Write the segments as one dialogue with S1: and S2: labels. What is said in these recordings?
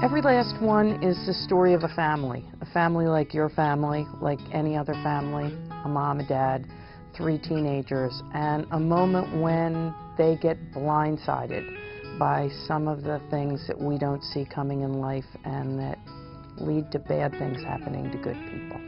S1: Every last one is the story of a family like your family, like any other family, a mom, a dad, 3 teenagers, and a moment when they get blindsided by some of the things that we don't see coming in life and that lead to bad things happening to good people.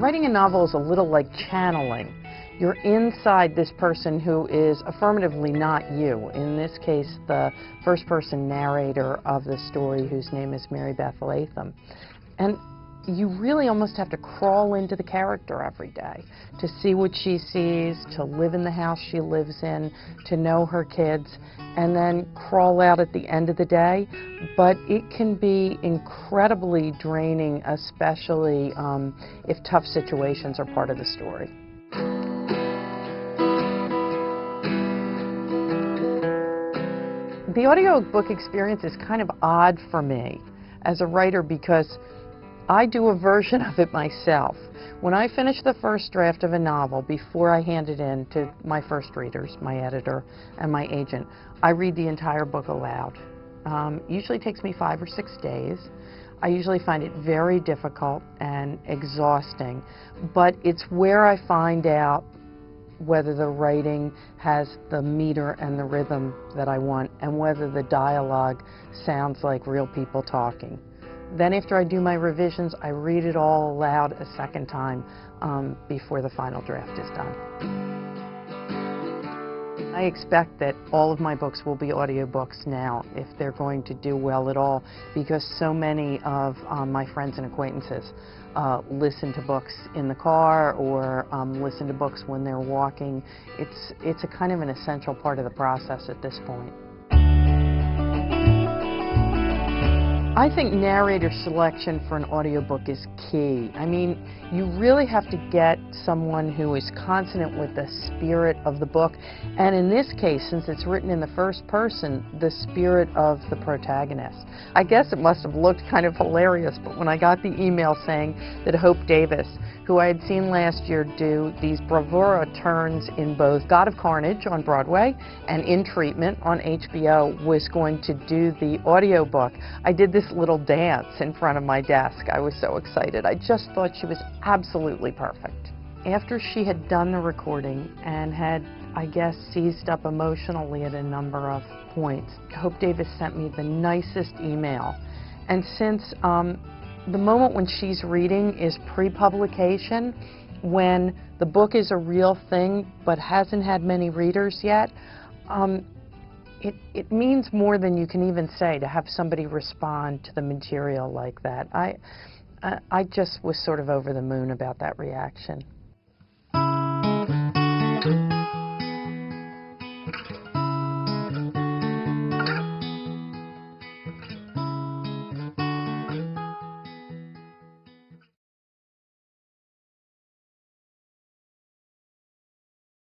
S1: Writing a novel is a little like channeling. You're inside this person who is affirmatively not you. In this case, the first-person narrator of the story, whose name is Mary Beth Latham. And you really almost have to crawl into the character every day to see what she sees, to live in the house she lives in, to know her kids, and then crawl out at the end of the day. But it can be incredibly draining, especially if tough situations are part of the story. The audiobook experience is kind of odd for me as a writer because I do a version of it myself. When I finish the first draft of a novel, before I hand it in to my first readers, my editor and my agent, I read the entire book aloud. Usually takes me 5 or 6 days. I usually find it very difficult and exhausting, but it's where I find out whether the writing has the meter and the rhythm that I want, and whether the dialogue sounds like real people talking. Then after I do my revisions, I read it all aloud a second time before the final draft is done. I expect that all of my books will be audiobooks now, if they're going to do well at all, because so many of my friends and acquaintances listen to books in the car or listen to books when they're walking. It's a kind of an essential part of the process at this point. I think narrator selection for an audiobook is key. I mean, you really have to get someone who is consonant with the spirit of the book, and in this case, since it's written in the first person, the spirit of the protagonist. I guess it must have looked kind of hilarious, but when I got the email saying that Hope Davis, who I had seen last year do these bravura turns in both God of Carnage on Broadway and In Treatment on HBO, was going to do the audiobook, I did this little dance in front of my desk. I was so excited. I just thought she was absolutely perfect. After she had done the recording and had, I guess, seized up emotionally at a number of points, Hope Davis sent me the nicest email. And since the moment when she's reading is pre-publication, when the book is a real thing but hasn't had many readers yet, it means more than you can even say to have somebody respond to the material like that. I just was sort of over the moon about that reaction.